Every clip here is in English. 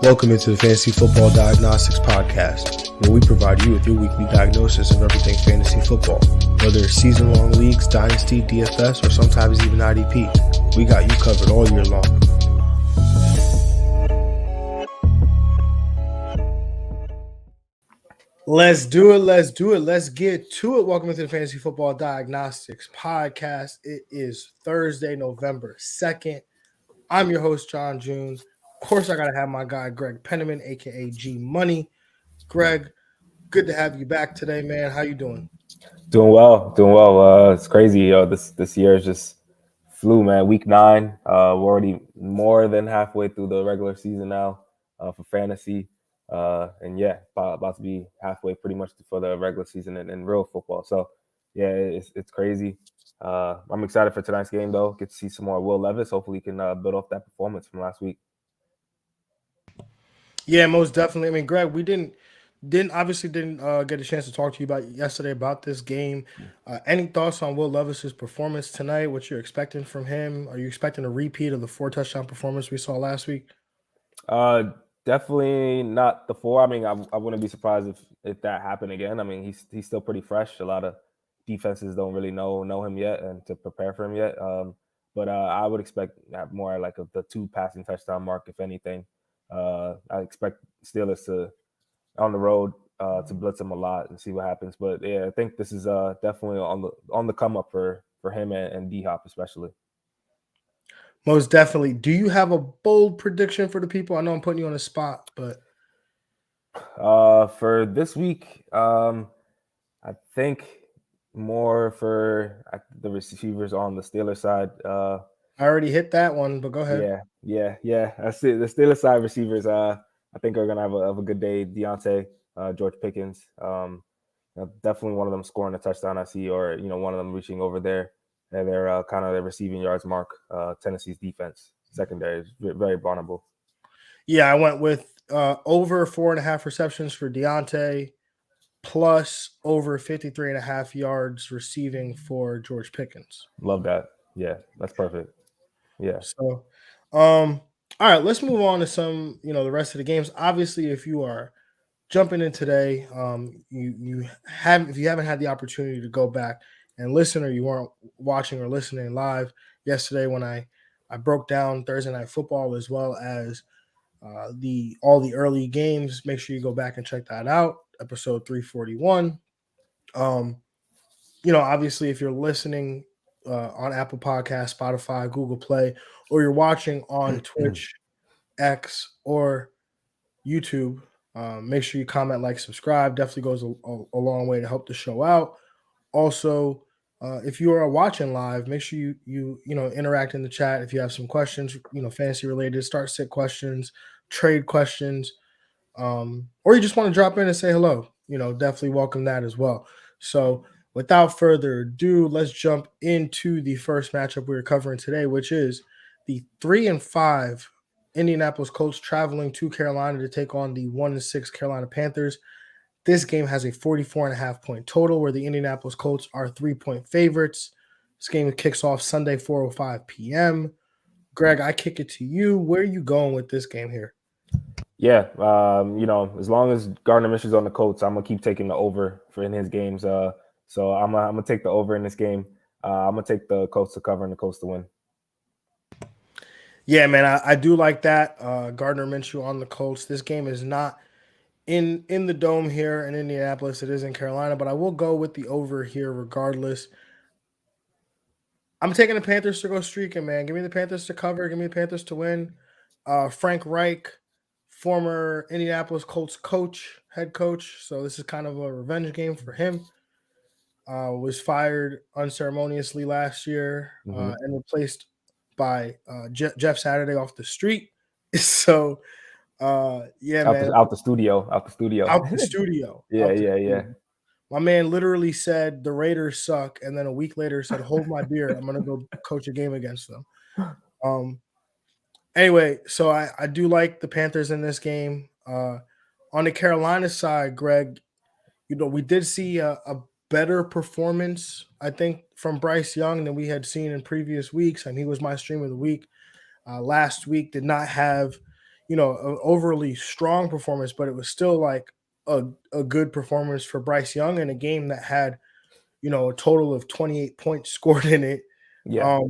Welcome into the Fantasy Football Diagnostics Podcast, where we provide you with your weekly diagnosis of everything fantasy football. Whether it's season-long leagues, dynasty, DFS, or sometimes even IDP, we got you covered all year long. Let's do it. Let's get to it. Welcome into the Fantasy Football Diagnostics Podcast. It is Thursday, November 2nd. I'm your host, Jon Jeune. Of course, I got to have my guy, Greg Pennamon, a.k.a. G Money. Greg, good to have you back today, man. How you doing? Doing well. It's crazy. This year just flew, man. Week 9. We're already more than halfway through the regular season now for fantasy. And yeah, about to be halfway pretty much for the regular season in real football. So yeah, it's crazy. I'm excited for tonight's game, though. Get to see some more Will Levis. Hopefully, he can build off that performance from last week. Yeah, most definitely. I mean, Greg, we didn't get a chance to talk to you about yesterday about this game. Any thoughts on Will Levis's performance tonight? What you're expecting from him? Are you expecting a repeat of the 4-touchdown performance we saw last week? Definitely not the 4. I mean, I wouldn't be surprised if that happened again. I mean, he's still pretty fresh. A lot of defenses don't really know him yet and to prepare for him yet. But I would expect more like the 2 passing touchdown mark, if anything. I expect Steelers to on the road to blitz him a lot and see what happens. But yeah, I think this is definitely on the come up for him and D-Hop especially. Most definitely. Do you have a bold prediction for the people? I know I'm putting you on the spot, but for this week, I think more for the receivers on the Steelers side. I already hit that one, but go ahead. Yeah. I see the Steelers side receivers. I think are gonna have a good day. Deontay, George Pickens, definitely one of them scoring a touchdown. I see, or one of them reaching over there. And they're kind of their receiving yards mark. Tennessee's defense secondary is very vulnerable. Yeah, I went with over 4.5 receptions for Deontay, plus over 53.5 yards receiving for George Pickens. Love that. Yeah, that's perfect. Yeah. So, all right, let's move on to some, the rest of the games. Obviously, if you are jumping in today, if you haven't had the opportunity to go back and listen, or you weren't watching or listening live yesterday when I broke down Thursday Night Football as well as all the early games, make sure you go back and check that out. Episode 341. Obviously, if you're listening on Apple Podcasts, Spotify, Google Play, or you're watching on Twitch, X, or YouTube, make sure you comment, like, subscribe. Definitely goes a long way to help the show out. Also, if you are watching live, make sure you interact in the chat. If you have some questions, fantasy related, start sit questions, trade questions, or you just want to drop in and say hello, definitely welcome that as well. So without further ado, let's jump into the first matchup we're covering today, which is the 3-5 Indianapolis Colts traveling to Carolina to take on the 1-6 Carolina Panthers. This game has a 44.5 point total, where the Indianapolis Colts are 3-point favorites. This game kicks off Sunday, 4:05 p.m. Greg, I kick it to you. Where are you going with this game here? Yeah, as long as Gardner Minshew's on the Colts, I'm gonna keep taking the over in his games. So I'm gonna take the over in this game. I'm gonna take the Colts to cover and the Colts to win. Yeah, man, I do like that. Gardner Minshew on the Colts. This game is not in the dome here in Indianapolis. It is in Carolina, but I will go with the over here regardless. I'm taking the Panthers to go streaking, man. Give me the Panthers to cover. Give me the Panthers to win. Frank Reich, former Indianapolis Colts head coach. So this is kind of a revenge game for him. Was fired unceremoniously last year and replaced by Jeff Saturday off the street. So, man. Out the studio. Yeah. My man literally said the Raiders suck, and then a week later said, "Hold my beer. I'm going to go coach a game against them." Anyway, so I do like the Panthers in this game. On the Carolina side, Greg, we did see a better performance, I think, from Bryce Young than we had seen in previous weeks, and he was my stream of the week. Last week did not have, an overly strong performance, but it was still like a good performance for Bryce Young in a game that had, a total of 28 points scored in it. Yeah.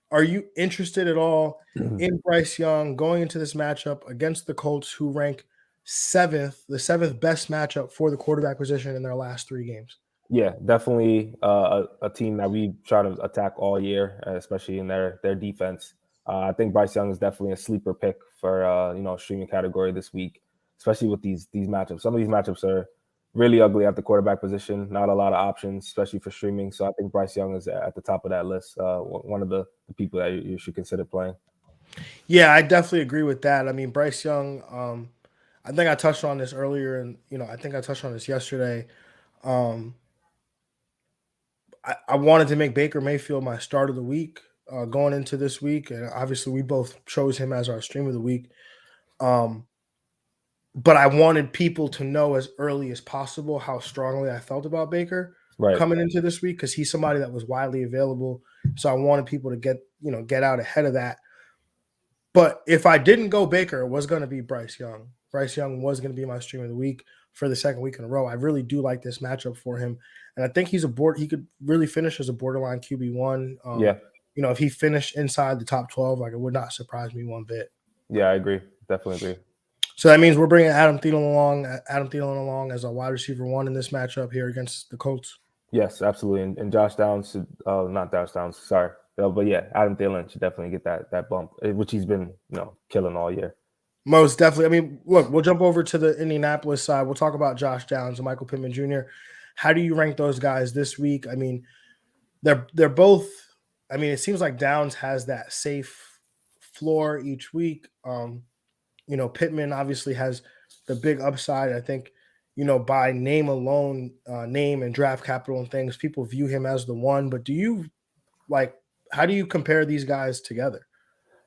Are you interested at all in Bryce Young going into this matchup against the Colts, who rank the seventh best matchup for the quarterback position in their last 3 games? Yeah, definitely a team that we try to attack all year, especially in their defense. I think Bryce Young is definitely a sleeper pick for streaming category this week, especially with these matchups. Some of these matchups are really ugly at the quarterback position. Not a lot of options, especially for streaming. So I think Bryce Young is at the top of that list. One of the people that you should consider playing. Yeah, I definitely agree with that. I mean, Bryce Young, I think I touched on this earlier, and I think I touched on this yesterday. Um, I wanted to make Baker Mayfield my start of the week going into this week, and obviously we both chose him as our stream of the week. But I wanted people to know as early as possible how strongly I felt about Baker Right. coming into this week, because he's somebody that was widely available. So I wanted people to get out ahead of that. But if I didn't go Baker, it was going to be Bryce Young. Bryce Young was going to be my stream of the week for the second week in a row. I really do like this matchup for him, and I think he could really finish as a borderline QB1. Yeah. If he finished inside the top 12, like, it would not surprise me one bit. Yeah, I agree. Definitely agree. So that means we're bringing Adam Thielen along as a wide receiver 1 in this matchup here against the Colts. Yes, absolutely. And Josh Downs should, not Josh Downs, sorry. But yeah, Adam Thielen should definitely get that bump, which he's been, killing all year. Most definitely. I mean, look, we'll jump over to the Indianapolis side. We'll talk about Josh Downs and Michael Pittman Jr. How do you rank those guys this week? I mean, they're both. I mean, it seems like Downs has that safe floor each week. Pittman obviously has the big upside. I think, by name alone, name and draft capital and things, people view him as the one. But how do you compare these guys together?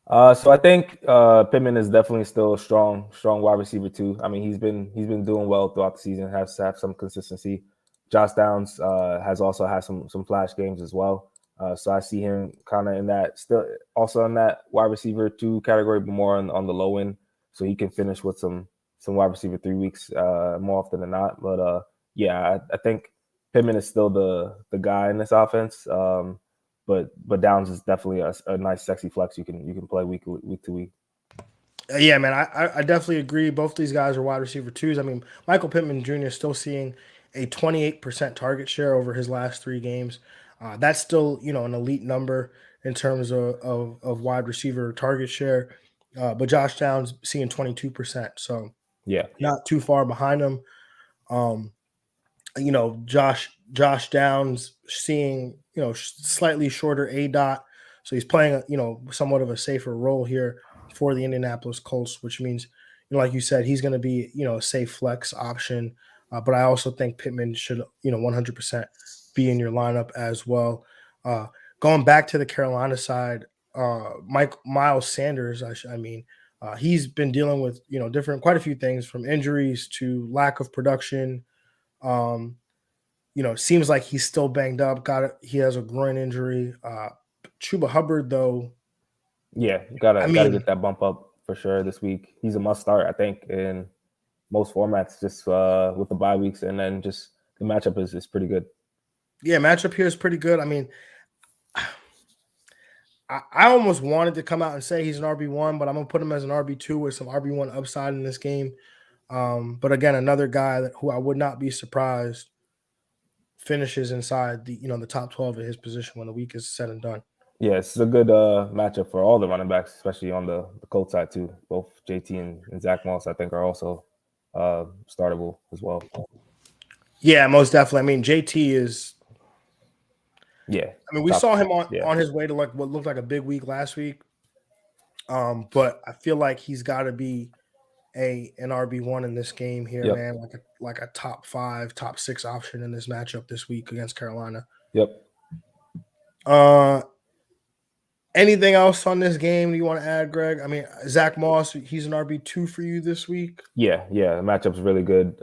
So I think Pittman is definitely still a strong wide receiver too. I mean, he's been doing well throughout the season. Has to have some consistency. Josh Downs has also had some flash games as well. So I see him kind of in that, still also in that wide receiver 2 category, but more on the low end. So he can finish with some wide receiver 3 weeks more often than not. But yeah, I think Pittman is still the guy in this offense. But Downs is definitely a nice, sexy flex you can play week to week. Yeah, man, I definitely agree. Both these guys are wide receiver 2s. I mean, Michael Pittman Jr. is still seeing a 28% target share over his last 3 games. That's still, an elite number in terms of wide receiver target share. But Josh Downs seeing 22%. So yeah, not too far behind him. Josh Downs seeing, slightly shorter ADOT. So he's playing, somewhat of a safer role here for the Indianapolis Colts, which means, like you said, he's going to be, a safe flex option. But I also think Pittman should, 100% be in your lineup as well. Going back to the Carolina side, Miles Sanders, he's been dealing with, quite a few things, from injuries to lack of production. Seems like he's still banged up. He has a groin injury. Chuba Hubbard, though. Yeah, gotta get that bump up for sure this week. He's a must start, I think, in most formats, just with the bye weeks, and then just the matchup is pretty good. Yeah, matchup here is pretty good. I mean, I almost wanted to come out and say he's an RB1, but I'm gonna put him as an RB2 with some RB1 upside in this game. But again, another guy who I would not be surprised finishes inside the top 12 of his position when the week is said and done. Yeah, it's a good matchup for all the running backs, especially on the Colts side too. Both JT and Zach Moss, I think, are also startable as well. Yeah, most definitely. I mean, JT is. Yeah. I mean, we saw him on his way to like what looked like a big week last week. But I feel like he's got to be an RB1 in this game here, man. Like a top 5, top 6 option in this matchup this week against Carolina. Yep. Anything else on this game you want to add, Greg? I mean, Zach Moss, he's an RB2 for you this week. Yeah. The matchup's really good,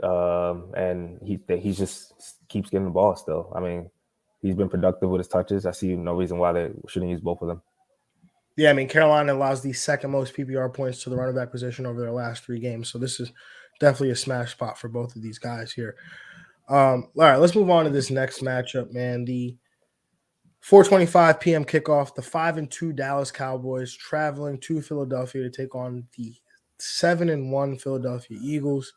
and he just keeps getting the ball still. I mean, he's been productive with his touches. I see no reason why they shouldn't use both of them. Yeah, I mean, Carolina allows the second most PPR points to the running back position over their last 3 games. So this is definitely a smash spot for both of these guys here. All right, let's move on to this next matchup, man. The 4:25 p.m. kickoff. The 5-2 Dallas Cowboys traveling to Philadelphia to take on the 7-1 Philadelphia Eagles.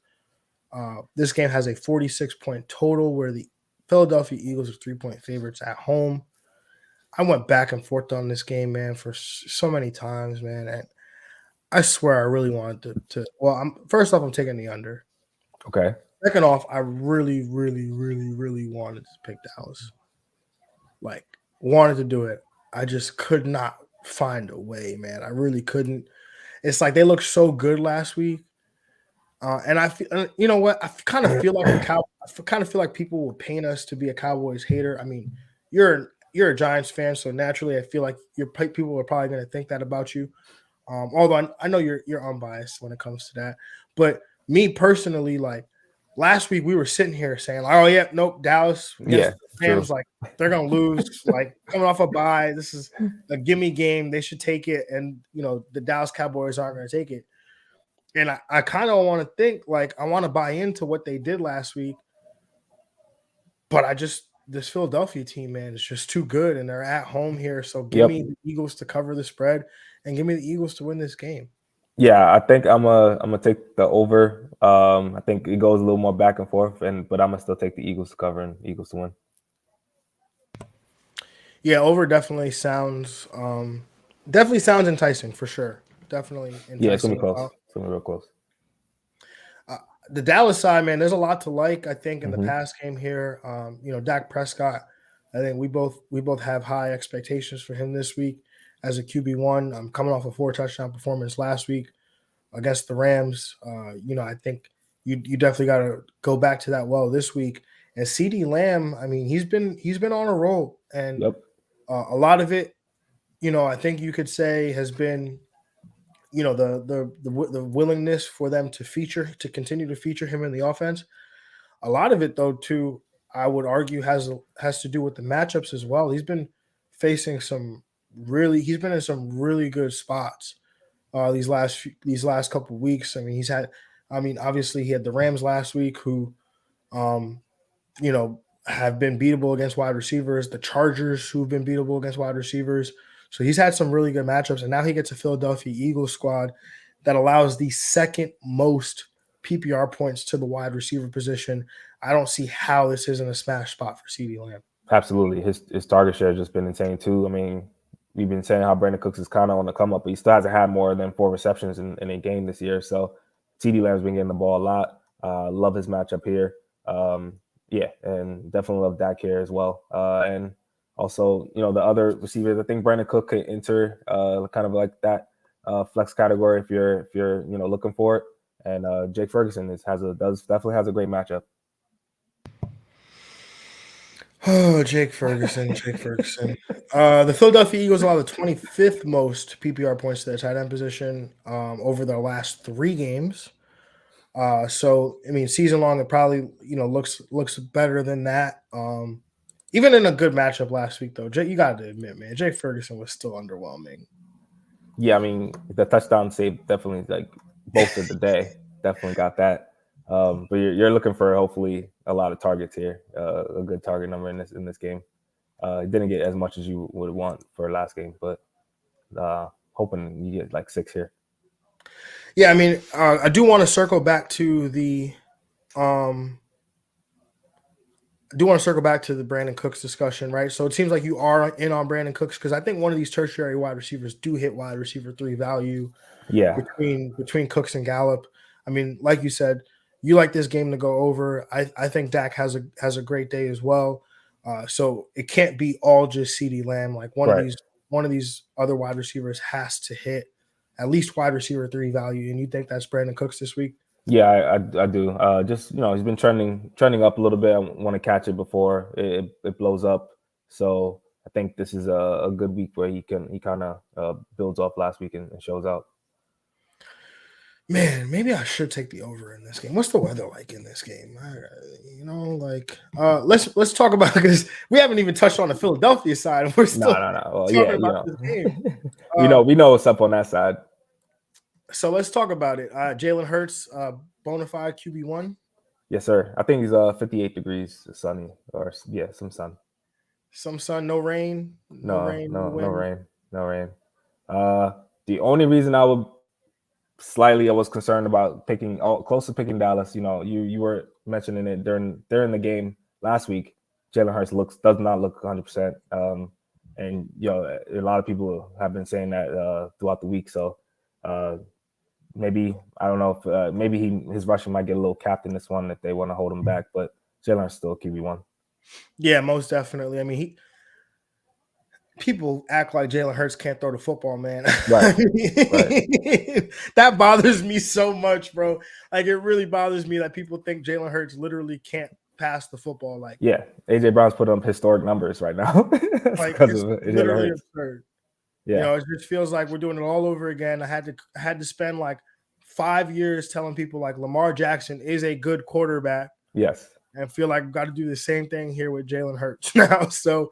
This game has a 46-point total, where the Philadelphia Eagles are 3-point favorites at home. I went back and forth on this game, man, for so many times, man, and I swear I really wanted to. Well, first off, I'm taking the under. Okay. Second off, I really, really, really, really wanted to pick Dallas. Like, wanted to do it. I just could not find a way, man. I really couldn't. It's like they looked so good last week. And I feel, you know what? I kind of feel like I kind of feel like people will paint us to be a Cowboys hater. I mean, you're a Giants fan, so naturally, I feel like people are probably going to think that about you. Although I know you're unbiased when it comes to that, but me personally, like last week, we were sitting here saying, like, "Oh yeah, nope, Dallas against the Rams, like they're gonna lose. Like coming off a bye, this is a gimme game. They should take it." And the Dallas Cowboys aren't going to take it. And I kind of want to think like I want to buy into what they did last week, but this Philadelphia team, man, is just too good, and they're at home here. So give me the Eagles to cover the spread, and give me the Eagles to win this game. Yeah, I think I'm gonna take the over. I think it goes a little more back and forth, but I'm gonna still take the Eagles to cover and Eagles to win. Yeah, over definitely sounds enticing for sure. Definitely enticing. Yeah, it's gonna be close. It's gonna be real close. The Dallas side, man, there's a lot to like. I think in the past game here, Dak Prescott. I think we both have high expectations for him this week as a QB1. I'm coming off a 4-touchdown performance last week against the Rams. I think you definitely got to go back to that well this week. And CeeDee Lamb, I mean, he's been on a roll, and a lot of it, I think you could say has been, the willingness for them to continue to feature him in the offense. A lot of it, though, too, I would argue has to do with the matchups as well. He's been in some really good spots these last couple of weeks. I mean, obviously he had the Rams last week, who, have been beatable against wide receivers. The Chargers, who've been beatable against wide receivers. So he's had some really good matchups, and now he gets a Philadelphia Eagles squad that allows the second most PPR points to the wide receiver position. I don't see how this isn't a smash spot for CeeDee Lamb. Absolutely. His target share has just been insane too. I mean, we've been saying how Brandon Cooks is kind of on the come up, but he still hasn't had more than 4 receptions in a game this year. So CeeDee Lamb's been getting the ball a lot. Love his matchup here. And definitely love Dak here as well. And also, the other receivers, I think Brandon Cook could enter kind of like that flex category if you're looking for it. And Jake Ferguson definitely has a great matchup. Oh, Jake Ferguson. The Philadelphia Eagles allow the 25th most PPR points to their tight end position over their last 3 games. So I mean, season long, it probably looks better than that. Even in a good matchup last week, though, you got to admit, man, Jake Ferguson was still underwhelming. Yeah, I mean, the touchdown save definitely bolstered the day. Definitely got that. But you're looking for hopefully a lot of targets here, a good target number in this game. Didn't get as much as you would want for last game, but hoping you get 6 here. Yeah, I mean, I do want to circle back to the Brandon Cooks discussion, right? So it seems like you are in on Brandon Cooks, because I think one of these tertiary wide receivers do hit wide receiver 3 value. Yeah, between Cooks and Gallup. I mean, like you said, you like this game to go over. I think Dak has a great day as well. So it can't be all just CeeDee Lamb. Like one of these other wide receivers has to hit at least wide receiver 3 value. And you think that's Brandon Cooks this week? Yeah, I do. Just he's been trending up a little bit. I want to catch it before it blows up. So I think this is a good week where he kind of builds off last week and shows out. Man, maybe I should take the over in this game. What's the weather like in this game? Let's talk about, because we haven't even touched on the Philadelphia side, and we're still No. Well, yeah, talking about this game. we know what's up on that side. So let's talk about it. Jalen Hurts, bona fide QB1. Yes, sir. I think he's 58 degrees sunny, or some sun. Some sun, no rain, No wind. rain. The only reason I was concerned about close to picking Dallas. You were mentioning it during the game last week. Jalen Hurts does not look 100%. And a lot of people have been saying that throughout the week. So maybe, I don't know if maybe his rushing might get a little capped in this one if they want to hold him back. But Jalen Hurts still QB1. Yeah, most definitely. I mean, people act like Jalen Hurts can't throw the football, man. Right. That bothers me so much, bro. Like, it really bothers me that people think Jalen Hurts literally can't pass the football. Like, yeah, AJ Brown's put up historic numbers right now. Like, it's literally absurd. Yeah, it just feels like we're doing it all over again. I had to spend like 5 years telling people like Lamar Jackson is a good quarterback. Yes, and feel like we've got to do the same thing here with Jalen Hurts now. So,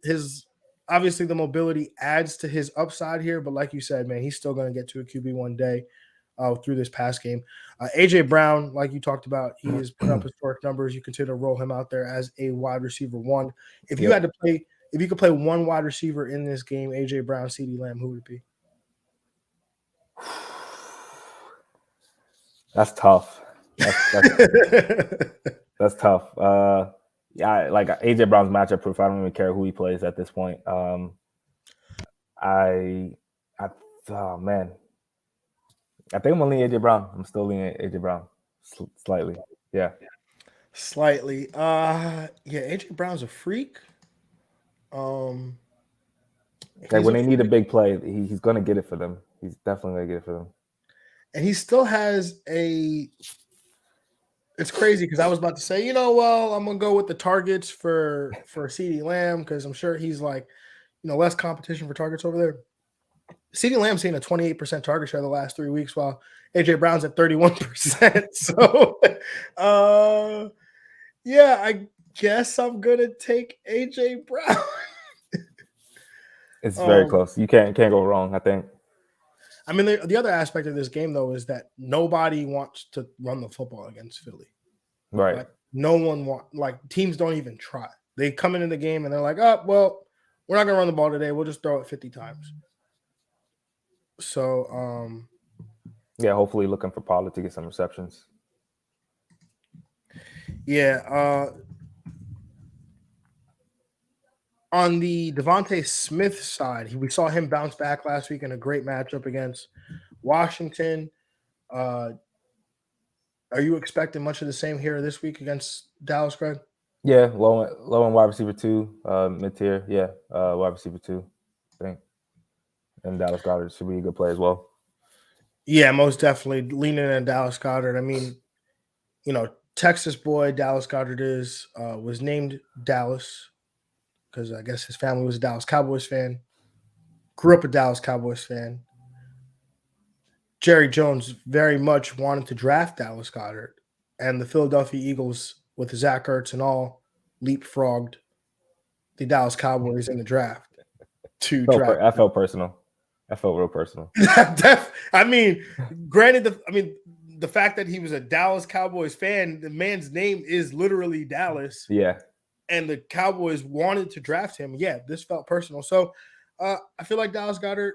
his obviously the mobility adds to his upside here, but like you said, man, he's still going to get to a QB one day through this past game. AJ Brown, like you talked about, he has put up historic numbers. You continue to roll him out there as a wide receiver one. If you had to play, if you could play one wide receiver in this game, AJ Brown, CeeDee Lamb, who would it be? That's tough. That's tough. Yeah, like AJ Brown's matchup proof. I don't even care who he plays at this point. Oh man, I think I'm gonna lean AJ Brown. I'm still leaning AJ Brown slightly. Yeah, slightly. Yeah, AJ Brown's a freak. When they need a big play, he's gonna get it for them. He's definitely gonna get it for them. And he still has a. It's crazy because I was about to say, I'm gonna go with the targets for CeeDee Lamb because I'm sure he's like, less competition for targets over there. CeeDee Lamb's seen a 28% target share the last 3 weeks, while AJ Brown's at 31%. So, yeah, I guess I'm gonna take AJ Brown. It's very close. You can't go wrong, I think. I mean, the other aspect of this game, though, is that nobody wants to run the football against Philly. Right. Like, no one teams don't even try. They come into the game and they're like, oh, well, we're not going to run the ball today. We'll just throw it 50 times. So, yeah, hopefully looking for Pollard to get some receptions. Yeah. On the Devontae Smith side, we saw him bounce back last week in a great matchup against Washington. Are you expecting much of the same here this week against Dallas, Greg? Yeah, low on wide receiver 2, mid-tier. Yeah, wide receiver 2, I think. And Dallas Goedert should be a good play as well. Yeah, most definitely leaning in Dallas Goedert. I mean, Texas boy Dallas Goedert was named Dallas because I guess his family was a Dallas Cowboys fan. Grew up a Dallas Cowboys fan. Jerry Jones very much wanted to draft Dallas Goedert, and the Philadelphia Eagles, with Zach Ertz and all, leapfrogged the Dallas Cowboys in the draft to draft. I felt personal. I felt real personal. I mean, granted, the fact that he was a Dallas Cowboys fan, the man's name is literally Dallas. Yeah. And the Cowboys wanted to draft him. Yeah, this felt personal. So I feel like Dallas Goedert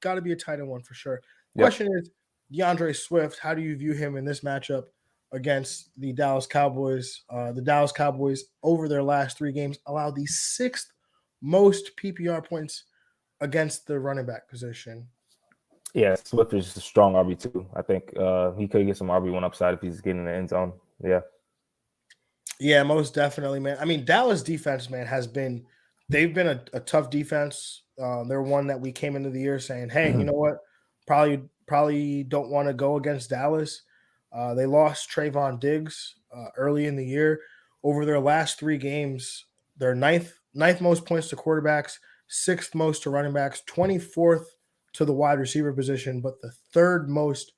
got to be a tight end one for sure. Yep. Question is, DeAndre Swift, how do you view him in this matchup against the Dallas Cowboys? The Dallas Cowboys, over their last 3 games, allowed the 6th most PPR points against the running back position. Yeah, Swift is a strong RB2. I think he could get some RB1 upside if he's getting in the end zone. Yeah. Yeah, most definitely, man. I mean, Dallas defense, man, they've been a tough defense. They're one that we came into the year saying, hey, you know what? Probably don't want to go against Dallas. They lost Trayvon Diggs early in the year. Over their last 3 games, they're ninth most points to quarterbacks, 6th most to running backs, 24th to the wide receiver position, but the third most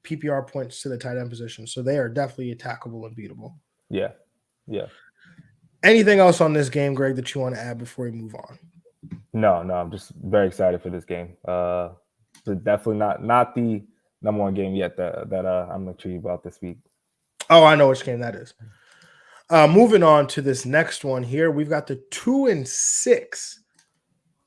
PPR points to the tight end position. So they are definitely attackable and beatable. Yeah. Anything else on this game, Greg, that you want to add before we move on? No, I'm just very excited for this game. But definitely not the number one game yet that I'm intrigued about this week. Oh, I know which game that is. Moving on to this next one here, we've got the 2-6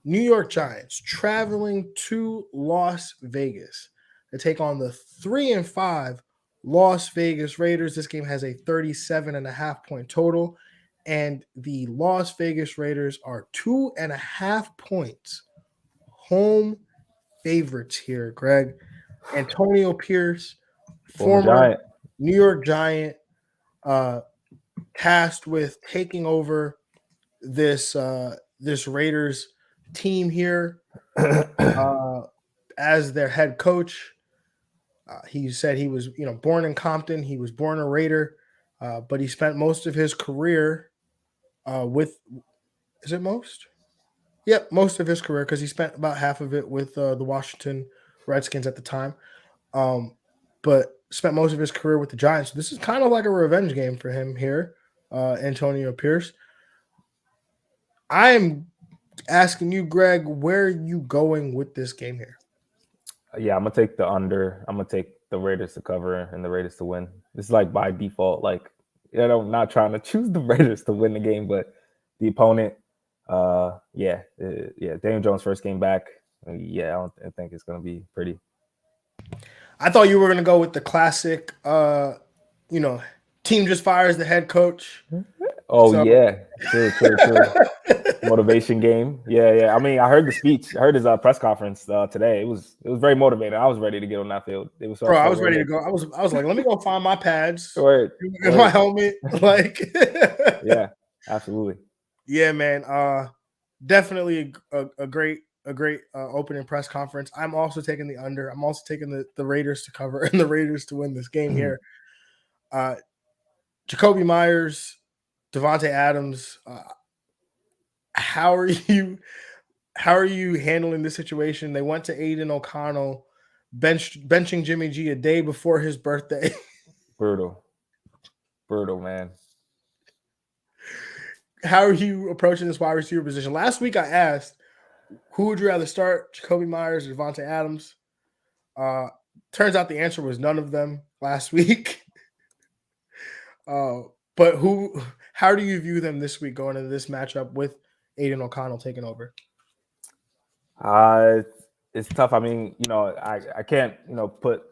New York Giants traveling to Las Vegas to take on the 3-5 Las Vegas Raiders. This game has a 37.5 point total, and the Las Vegas Raiders are 2.5 points home favorites here, Greg. Antonio Pierce, former New York Giant, tasked with taking over this Raiders team here as their head coach. He said he was, born in Compton. He was born a Raider, but he spent most of his career with. Is it most? Yep, most of his career, because he spent about half of it with the Washington Redskins at the time. But spent most of his career with the Giants. So this is kind of like a revenge game for him here, Antonio Pierce. I am asking you, Greg, where are you going with this game here? Yeah, I'm gonna take the under. I'm gonna take the Raiders to cover and the Raiders to win. It's like by default. Like, I'm not trying to choose the Raiders to win the game, but the opponent. Daniel Jones' first game back. Yeah, I think it's gonna be pretty. I thought you were gonna go with the classic. Team just fires the head coach. Oh, so. Yeah, true. Motivation game. Yeah. I mean, I heard the speech. I heard his press conference today. It was very motivating. I was ready to get on that field. It was so. Bro, I was ready to go. I was like, let me go find my pads, my helmet. Like, yeah, absolutely. Yeah, man. Definitely a great opening press conference. I'm also taking the under. I'm also taking the Raiders to cover and the Raiders to win this game here. Jacoby Myers, Devontae Adams. How are you handling this situation? They went to Aiden O'Connell, benching Jimmy G a day before his birthday. Brutal, man. How are you approaching this wide receiver position? Last week I asked, who would you rather start, Jacoby Myers or Devontae Adams? Turns out the answer was none of them last week. But how do you view them this week going into this matchup with Aiden O'Connell taking over? It's tough. I mean, I can't, put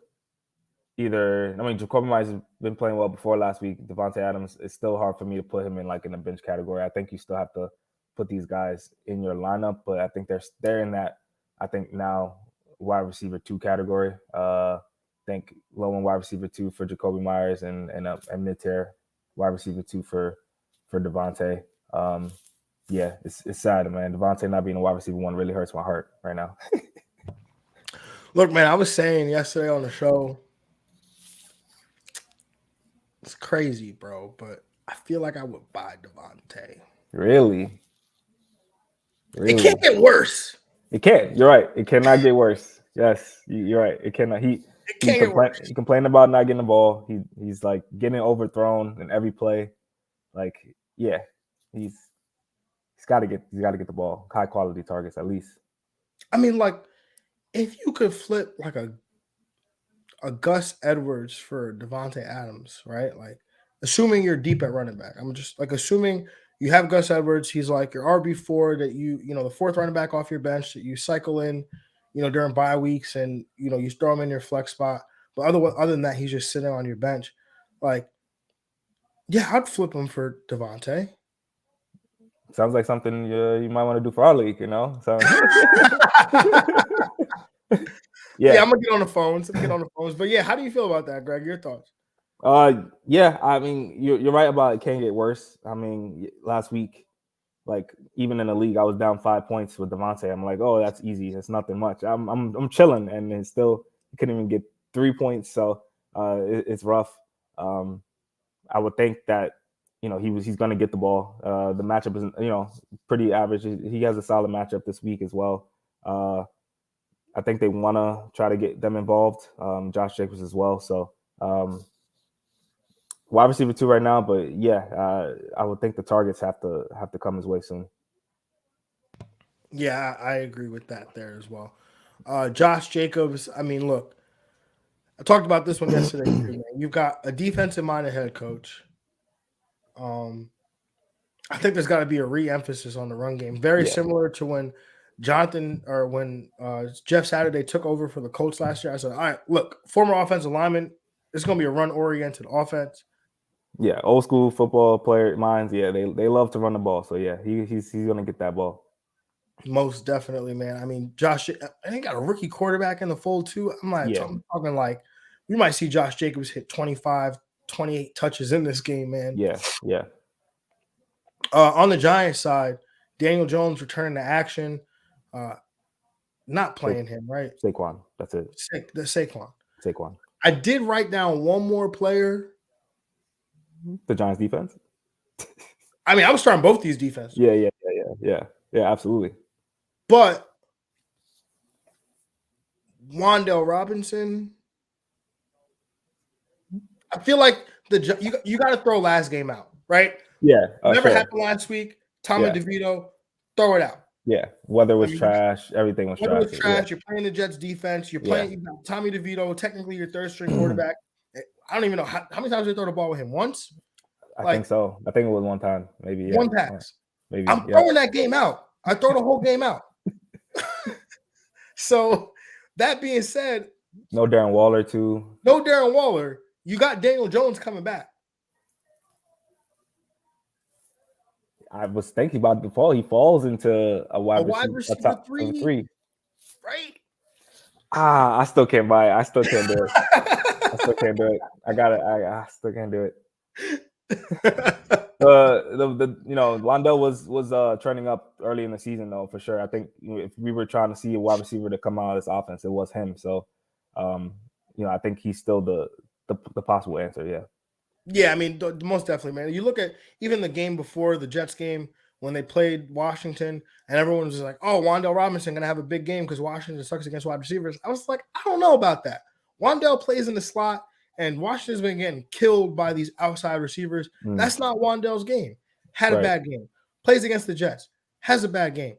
either. I mean, Jacoby Myers has been playing well before last week. Devontae Adams, it's still hard for me to put him in the bench category. I think you still have to put these guys in your lineup, but I think they're in that. I think now wide receiver 2 category. I think low end wide receiver 2 for Jacoby Myers and mid tier wide receiver 2 for Devontae. Yeah, it's sad, man. Devontae not being a wide receiver 1 really hurts my heart right now. Look, man, I was saying yesterday on the show, it's crazy, bro, but I feel like I would buy Devontae. Really? It can't get worse. It can't. You're right. It cannot get worse. Yes, you're right. It cannot. He complained about not getting the ball. He's like getting overthrown in every play. Like, yeah, he's got to get the ball. High quality targets at least. I mean, like, if you could flip like a Gus Edwards for Devontae Adams, right? Like, assuming you're deep at running back, I'm just like assuming you have Gus Edwards. He's like your RB4 that the fourth running back off your bench that you cycle in, during bye weeks, and you throw him in your flex spot. But other than that, he's just sitting on your bench. Like, yeah, I'd flip him for Devontae. Sounds like something you might want to do for our league, So. Yeah, I'm gonna get on the phones. But yeah, how do you feel about that, Greg? Your thoughts? Yeah, I mean, you're right about it can't get worse. I mean, last week, like even in the league, I was down 5 points with Devontae. I'm like, oh, that's easy. It's nothing much. I'm chilling, and then still couldn't even get 3 points. So it's rough. I would think that he's going to get the ball. The matchup is pretty average. He has a solid matchup this week as well. I I think they want to try to get them involved. Josh Jacobs as well. So wide receiver 2 right now, but yeah, I would think the targets have to come his way soon. Yeah, I agree with that there as well. Josh Jacobs, I mean, look, I talked about this one yesterday too, man. You've got a defensive-minded head coach. I think there's got to be a re-emphasis on the run game, very similar to when Jeff Saturday took over for the Colts last year. I said, all right, look, former offensive lineman, it's going to be a run-oriented offense. Yeah, old school football player minds. Yeah, they love to run the ball. So yeah, he's going to get that ball. Most definitely, man. I mean, Josh, I think got a rookie quarterback in the fold too. I'm talking like we might see Josh Jacobs hit 25, 28 touches in this game, man. Yeah. On the Giants side, Daniel Jones returning to action. Not playing him, right? Saquon. That's it. Saquon. I did write down one more player. The Giants defense? I mean, I was starting both these defenses. Yeah, absolutely. But Wan'Dale Robinson, I feel like you got to throw last game out, right? Yeah. Never happened last week. Tommy DeVito, throw it out. Yeah. Weather was trash. Everything was trash. Yeah. You're playing the Jets defense. You're playing Tommy DeVito, technically your third string quarterback. I don't even know how many times they throw the ball with him. Once? I think so. I think it was one time. Maybe one pass. Maybe I'm throwing that game out. I throw the whole game out. So that being said, no Darren Waller too. No Darren Waller. You got Daniel Jones coming back. I was thinking about the fall. He falls into a wide receiver three. Right? I still can't buy it. I still can't do it. I still can't do it. I still can't do it. Wan'Dale was trending up early in the season though, for sure. I think if we were trying to see a wide receiver to come out of this offense, it was him. So, I think he's still the possible answer. Yeah. Yeah, I mean, most definitely, man. You look at even the game before the Jets game when they played Washington, and everyone was like, "Oh, Wan'Dale Robinson going to have a big game because Washington sucks against wide receivers." I was like, I don't know about that. Wan'Dale plays in the slot, and Washington's been getting killed by these outside receivers. That's not Wan'Dale's game. Had a bad game. Plays against the Jets. Has a bad game.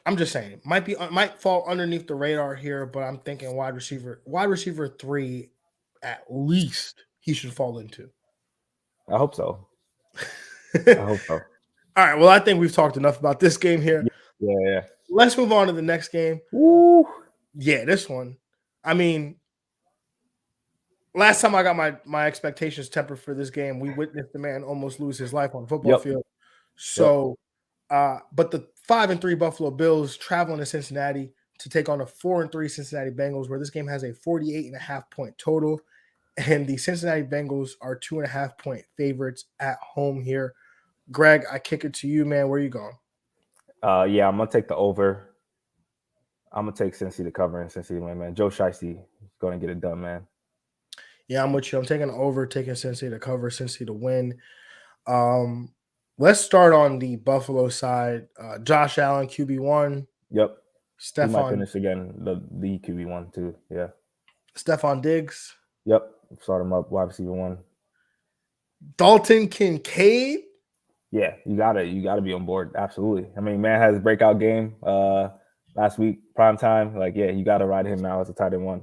I'm just saying, might fall underneath the radar here, but I'm thinking wide receiver 3. At least he should fall into. I hope so. All right. Well, I think we've talked enough about this game here. Yeah. Let's move on to the next game. Woo. Yeah, this one. I mean, last time I got my expectations tempered for this game, we witnessed the man almost lose his life on the football field. So, but the 5-3 Buffalo Bills traveling to Cincinnati to take on a 4-3 Cincinnati Bengals, where this game has a 48.5 point total. And the Cincinnati Bengals are 2.5 point favorites at home here. Greg, I kick it to you, man. Where are you going? I'm going to take the over. I'm going to take Cincy to cover and Cincy to win, man. Joe Shiesty is going to get it done, man. Yeah, I'm with you. I'm taking over, taking Cincy to cover, Cincy to win. Let's start on the Buffalo side. Josh Allen, QB1. Yep. Stephon. He might finish again, the QB1 too. Yeah. Stephon Diggs. Yep. Start him up, wide receiver 1. Dalton Kincaid. Yeah, you gotta be on board. Absolutely. I mean, man has a breakout game last week, prime time. Like, yeah, you gotta ride him now as a tight end 1.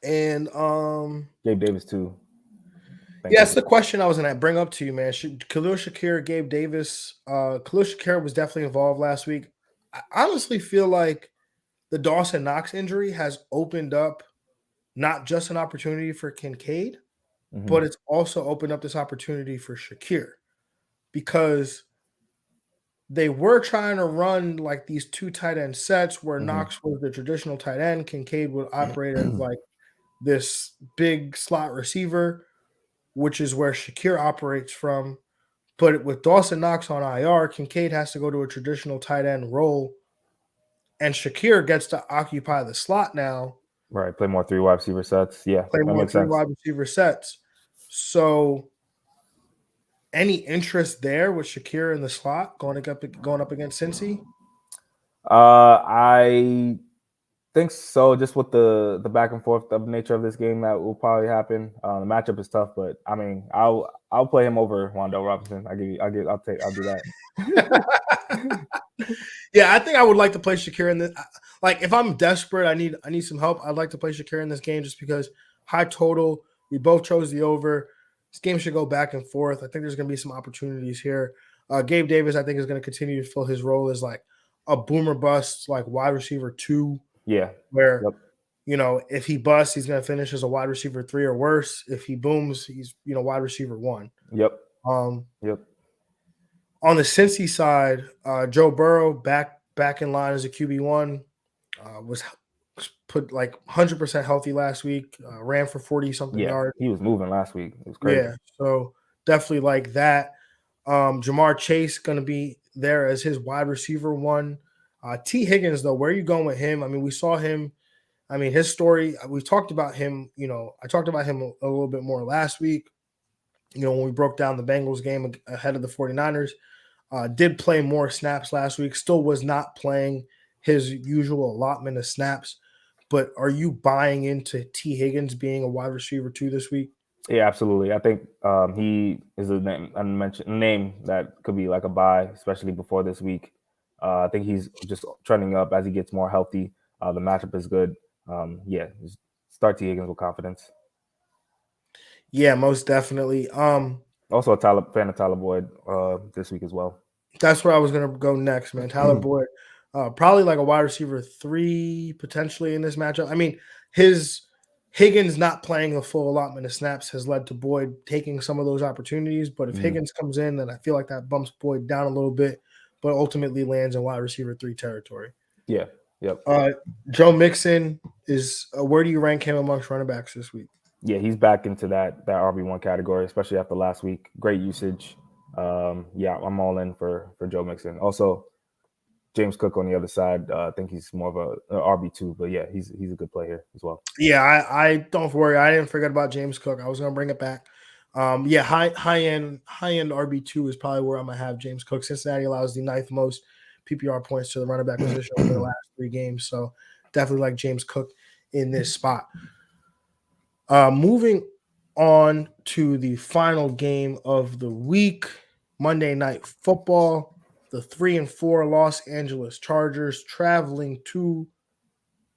And Gabe Davis too. That's the question I was gonna bring up to you, man. Khalil Shakir, Gabe Davis. Khalil Shakir was definitely involved last week. I honestly feel like the Dawson Knox injury has opened up not just an opportunity for Kincaid, but it's also opened up this opportunity for Shakir, because they were trying to run like these 2 tight end sets where Knox was the traditional tight end. Kincaid would operate as like this big slot receiver, which is where Shakir operates from. But with Dawson Knox on IR, Kincaid has to go to a traditional tight end role, and Shakir gets to occupy the slot now. Right, play more 3 wide receiver sets. Yeah, play more 3 wide receiver sets. So Any interest there with Shakir in the slot going up against Cincy? I think so. Just with the back and forth of nature of this game, that will probably happen. The matchup is tough, but I mean, I'll play him over Wandale Robinson. I'll do that. Yeah, I think I would like to play Shakir in this. Like, if I'm desperate, I need some help. I'd like to play Shakir in this game just because high total. We both chose the over. This game should go back and forth. I think there's going to be some opportunities here. Gabe Davis, I think, is going to continue to fill his role as like a boomer bust, like wide receiver 2. Yeah. Where, Yep. if he busts, he's going to finish as a wide receiver 3 or worse. If he booms, he's wide receiver 1. Yep. Yep. On the Cincy side, Joe Burrow back in line as a QB1, was put like 100% healthy last week. Ran for 40-something yards. He was moving last week. It was crazy. Yeah, so definitely like that. Jamar Chase going to be there as his wide receiver 1. T. Higgins, though, where are you going with him? I mean, we saw him. I mean, his story, we talked about him. I talked about him a little bit more last week, when we broke down the Bengals game ahead of the 49ers. Did play more snaps last week, still was not playing his usual allotment of snaps. But are you buying into T. Higgins being a wide receiver 2 this week? Yeah, absolutely. I think he is a name that could be like a buy, especially before this week. I think he's just trending up as he gets more healthy. The matchup is good. Just start T. Higgins with confidence. Yeah, most definitely. Also a fan of Tyler Boyd this week as well. That's where I was going to go next, man. Tyler Boyd, probably like a wide receiver 3 potentially in this matchup. I mean, his Higgins not playing the full allotment of snaps has led to Boyd taking some of those opportunities. But if Higgins comes in, then I feel like that bumps Boyd down a little bit, but ultimately lands in wide receiver 3 territory. Yeah. Yep. Joe Mixon is where do you rank him amongst running backs this week? Yeah, he's back into that RB1 category, especially after last week. Great usage. I'm all in for Joe Mixon. Also, James Cook on the other side. I think he's more of a RB2, but yeah, he's a good play here as well. Yeah, I don't worry. I didn't forget about James Cook. I was gonna bring it back. High end RB2 is probably where I'm gonna have James Cook. Cincinnati allows the 9th most PPR points to the running back position over the last 3 games, so definitely like James Cook in this spot. Moving on to the final game of the week, Monday Night Football. The 3-4 Los Angeles Chargers traveling to,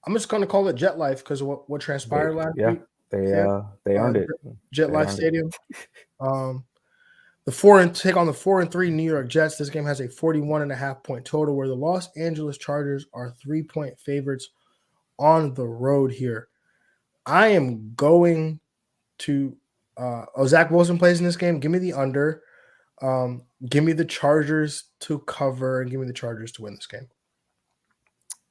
I'm just going to call it Jet Life because of what transpired last week. They earned it. Jet Life Stadium. Take on the 4-3 New York Jets. This game has a 41.5-point total, where the Los Angeles Chargers are 3-point favorites on the road here. I am going to Zach Wilson plays in this game. Give me the under. Give me the Chargers to cover and give me the Chargers to win this game.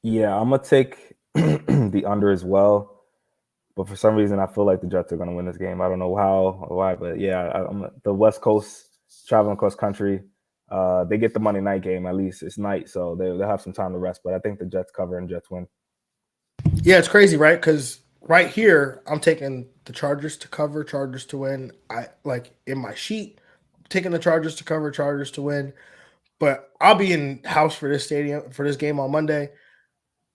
Yeah, I'm gonna take the under as well, but for some reason I feel like the Jets are gonna win this game. I don't know how or why, but yeah, the West Coast traveling across country. They get the Monday night game, at least it's night, so they'll have some time to rest. But I think the Jets cover and Jets win. Yeah, it's crazy, right? Because right here, I'm taking the Chargers to cover, Chargers to win. I like in my sheet, taking the Chargers to cover, Chargers to win. But I'll be in house for this game on Monday.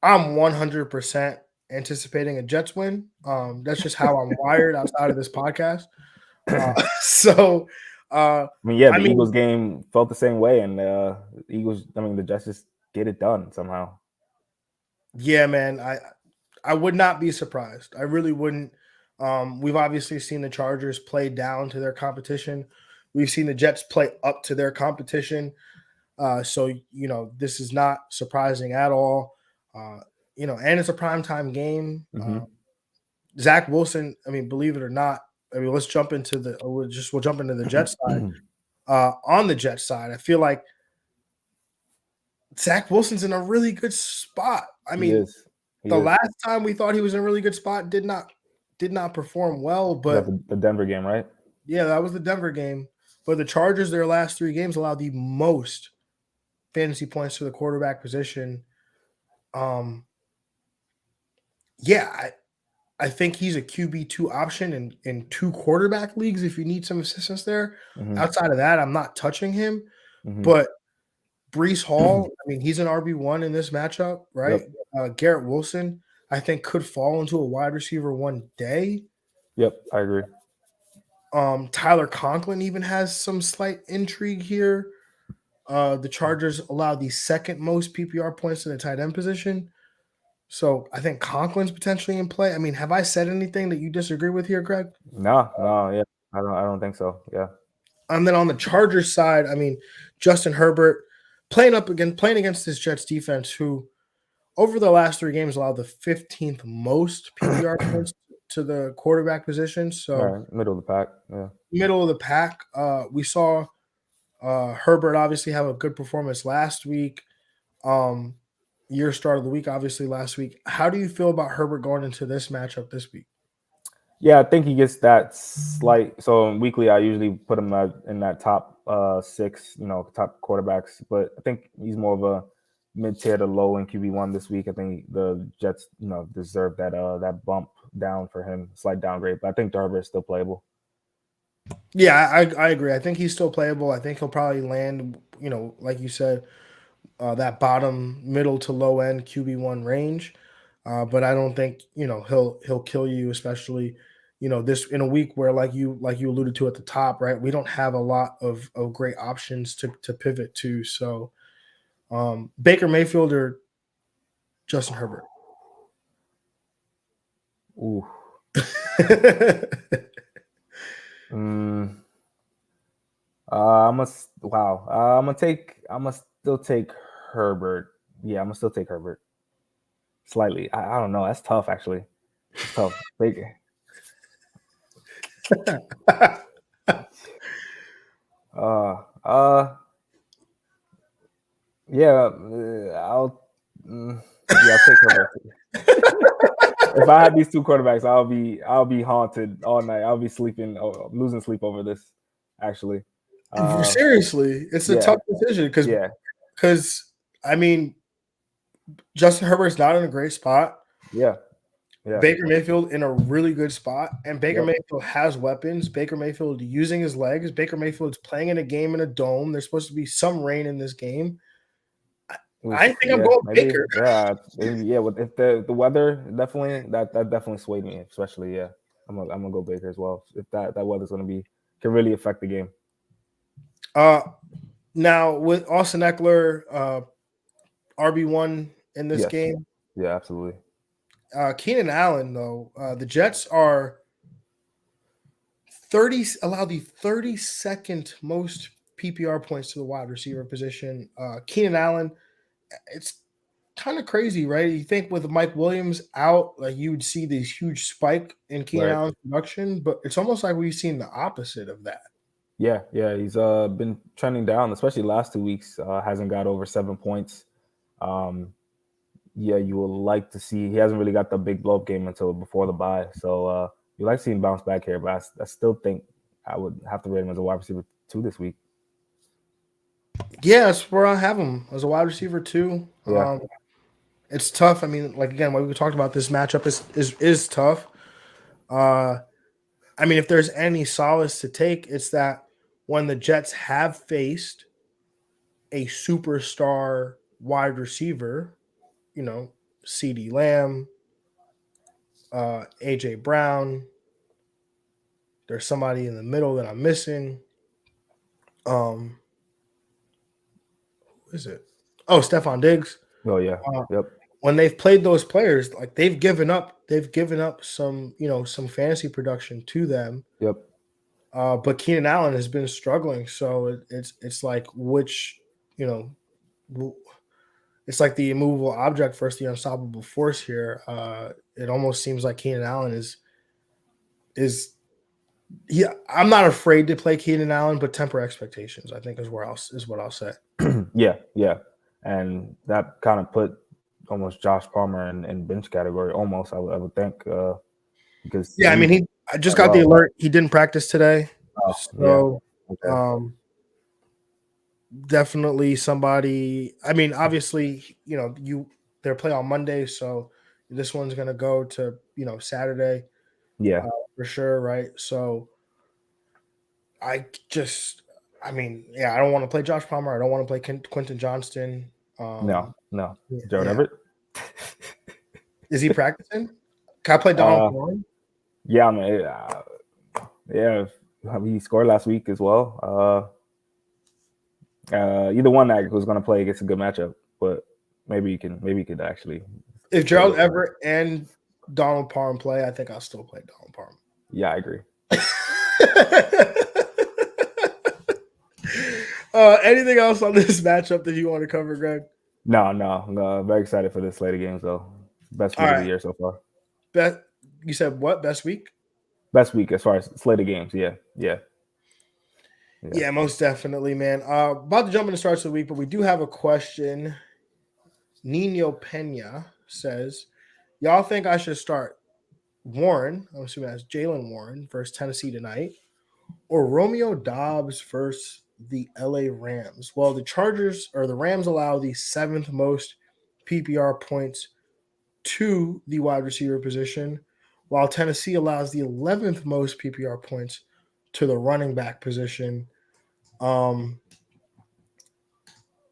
I'm 100% anticipating a Jets win. That's just how I'm wired outside of this podcast. The Eagles game felt the same way, and the Jets just get it done somehow. Yeah, man, I would not be surprised. I really wouldn't. We've obviously seen the Chargers play down to their competition. We've seen the Jets play up to their competition. So this is not surprising at all. And it's a primetime game. Zach Wilson, I mean, believe it or not, let's jump into we'll jump into the Jets side. On the Jets side, I feel like Zach Wilson's in a really good spot. The last time we thought he was in a really good spot did not perform well. But the Denver game, right? Yeah, that was the Denver game. But the Chargers, their last 3 games, allowed the most fantasy points to the quarterback position. I think he's a QB2 option in 2 quarterback leagues if you need some assistance there. Mm-hmm. Outside of that, I'm not touching him. Mm-hmm. But Breece Hall, I mean, he's an RB1 in this matchup, right? Yep. Garrett Wilson, I think, could fall into a wide receiver one day. Yep, I agree. Tyler Conklin even has some slight intrigue here. The Chargers allow the second most PPR points in the tight end position. So I think Conklin's potentially in play. I mean, have I said anything that you disagree with here, Greg? No, yeah. I don't think so. Yeah. And then on the Chargers side, I mean, Justin Herbert playing against this Jets defense, who over the last 3 games allowed the 15th most PPR points to the quarterback position. So right. Middle of the pack. Yeah. Middle of the pack. We saw Herbert obviously have a good performance last week. Year start of the week, obviously last week. How do you feel about Herbert going into this matchup this week? Yeah, I think he gets that slight. So weekly, I usually put him in that top 6, top quarterbacks. But I think he's more of a mid-tier to low in QB1 this week. I think the Jets, deserve that bump down for him, slight downgrade. But I think Herbert is still playable. Yeah, I agree. I think he's still playable. I think he'll probably land, like you said, that bottom middle to low end QB1 range. But I don't think he'll kill you, especially this in a week where like you alluded to at the top, right? We don't have a lot of great options to pivot to. So Baker Mayfield or Justin Herbert. Ooh. I'm gonna still take Herbert. Yeah, I'm gonna still take Herbert. Slightly. I don't know. That's tough, actually. It's tough. Baker. Yeah. I'll take Herbert. If I had these 2 quarterbacks, I'll be haunted all night. I'll be losing sleep over this. Actually, Seriously, it's a tough decision because I mean, Justin Herbert's not in a great spot. Yeah. Baker Mayfield in a really good spot, and Baker Mayfield has weapons. Baker Mayfield using his legs. Baker Mayfield's playing in a game in a dome. There's supposed to be some rain in this game. I think I'm going Baker. Yeah, if the weather definitely that definitely swayed me, especially I'm gonna go Baker as well. If that weather's can really affect the game. Now with Austin Eckler, RB1 in this game. Yeah, absolutely. Keenan Allen, though, the Jets are allow the 32nd most PPR points to the wide receiver position. Keenan Allen, it's kind of crazy, right? You think with Mike Williams out, like you would see this huge spike in Keenan Allen's production, but it's almost like we've seen the opposite of that. Yeah, he's been trending down, especially last 2 weeks. Hasn't got over 7 points. You will like to see. He hasn't really got the big blow up game until before the bye, so you like seeing him bounce back here. But I still think I would have to rate him as a wide receiver 2 this week. Yeah, that's where I have him as a wide receiver 2. Yeah. It's tough. I mean, like again, what we talked about, this matchup is tough. I mean, if there's any solace to take, it's that when the Jets have faced a superstar wide receiver, CeeDee Lamb, AJ Brown, there's somebody in the middle that I'm missing. Who is it? Oh, Stephon Diggs. Oh yeah. Yep. When they've played those players, like they've given up some, some fantasy production to them. Yep. But Keenan Allen has been struggling, so it's like which, it's like the immovable object versus the unstoppable force here. It almost seems like Keenan Allen is I'm not afraid to play Keenan Allen, but temper expectations, I think is what I'll say. Yeah. And that kind of put almost Josh Palmer in bench category almost, I would think. Because I mean I just got the alert. He didn't practice today. So definitely somebody. I mean, obviously, they're play on Monday, so This one's gonna go to Saturday, Yeah. for sure, right? So I mean, yeah, I don't want to play Josh Palmer. I don't want to play Quentin Johnston. No. Gerald Yeah, Everett. is he practicing? Can I play Donald Palmer? Yeah, I mean, yeah, he scored last week as well. Either one that who's going to play gets a good matchup, but maybe you could actually. If Gerald Everett and Donald Parham play, I think I'll still play Donald Parham. Yeah, I agree. Anything else on this matchup that you want to cover, Greg? No. I'm very excited for this slate of games, though. Best week of the year so far. You said what? Best week? Best week as far as slate of games. Yeah, most definitely, man. About to jump into starts of the week, but we do have a question. Nino Pena says, y'all think I should start Warren, I'm assuming that's Jaylen Warren, versus Tennessee tonight, or Romeo Doubs versus the LA Rams? Well, the Rams allow the 7th most PPR points to the wide receiver position, while Tennessee allows the 11th most PPR points to the running back position.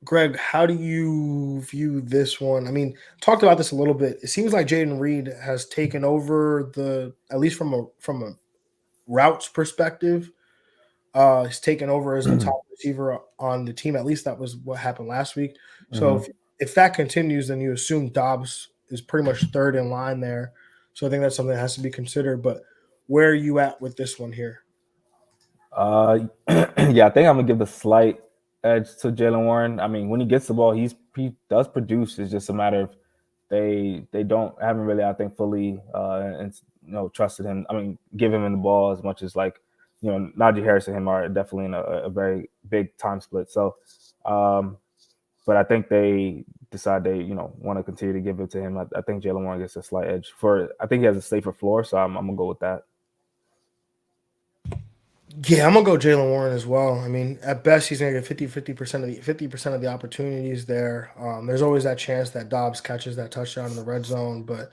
Greg, how do you view this one? I mean, talked about this a little bit. It seems like Jayden Reed has taken over at least from a routes perspective. He's taken over as the top receiver on the team. At least that was what happened last week. So if that continues, then you assume Dobbs is pretty much third in line there. So I think that's something that has to be considered. But where are you at with this one here? Yeah, I think I'm gonna give the slight edge to Jaylen Warren. I mean, when he gets the ball, he does produce. It's just a matter of they haven't really, I think, fully trusted him. I mean, give him the ball as much as Najee Harris and him are definitely in a very big time split. So, but I think they decide they want to continue to give it to him. I think Jaylen Warren gets a slight edge. I think he has a safer floor, so I'm gonna go with that. Yeah, I'm gonna go Jaylen Warren as well. I mean, at best, he's gonna get 50% of the opportunities there. There's always that chance that Dobbs catches that touchdown in the red zone, but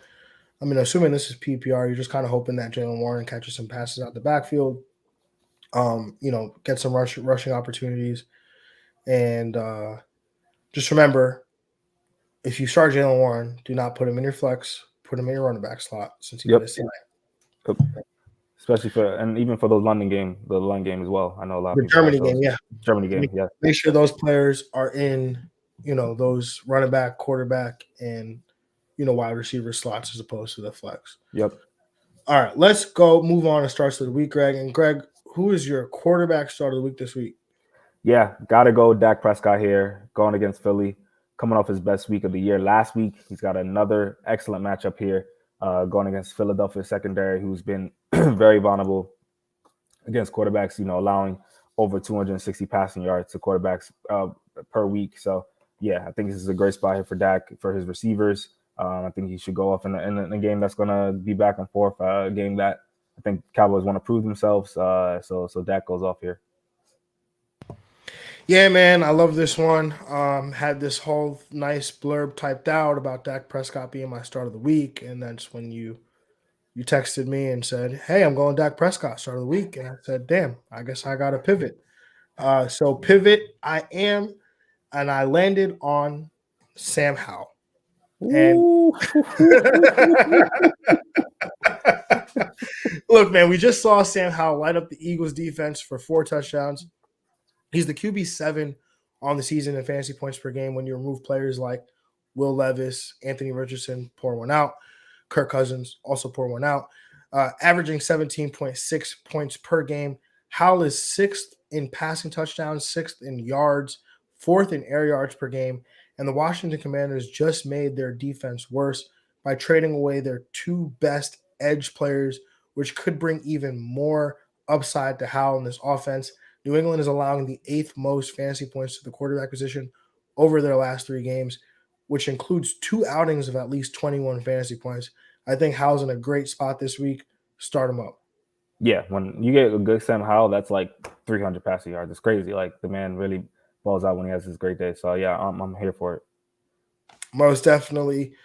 I mean, assuming this is PPR, you're just kind of hoping that Jaylen Warren catches some passes out the backfield. Get some rushing opportunities, and just remember, if you start Jaylen Warren, do not put him in your flex. Put him in your running back slot since he missed tonight. Especially even for the London game as well. I know a lot of people. Germany game, yeah. Germany game, yeah. Make sure those players are in, those running back, quarterback, and wide receiver slots as opposed to the flex. Yep. All right, let's go move on to starts of the week, Greg. And Greg, who is your quarterback start of the week this week? Yeah, gotta go Dak Prescott here, going against Philly, coming off his best week of the year last week. He's got another excellent matchup here. Going against Philadelphia secondary, who's been very vulnerable against quarterbacks, allowing over 260 passing yards to quarterbacks per week. So, yeah, I think this is a great spot here for Dak, for his receivers. I think he should go off in a game that's going to be back and forth, a game that I think Cowboys want to prove themselves. So Dak goes off here. Yeah, man, I love this one. Had this whole nice blurb typed out about Dak Prescott being my start of the week, and that's when you texted me and said, "Hey, I'm going Dak Prescott start of the week," and I said, "Damn, I guess I got to pivot." So pivot, I am, and I landed on Sam Howell. And look, man, we just saw Sam Howell light up the Eagles defense for 4 touchdowns. He's the QB7 on the season in fantasy points per game when you remove players like Will Levis, Anthony Richardson, pour one out. Kirk Cousins also pour one out. Averaging 17.6 points per game. Howell is 6th in passing touchdowns, 6th in yards, 4th in air yards per game. And the Washington Commanders just made their defense worse by trading away their 2 best edge players, which could bring even more upside to Howell in this offense. New England is allowing the 8th most fantasy points to the quarterback position over their last 3 games, which includes 2 outings of at least 21 fantasy points. I think Howell's in a great spot this week. Start him up. Yeah, when you get a good Sam Howell, that's like 300 passing yards. It's crazy. Like, the man really balls out when he has his great day. So, yeah, I'm here for it. Most definitely.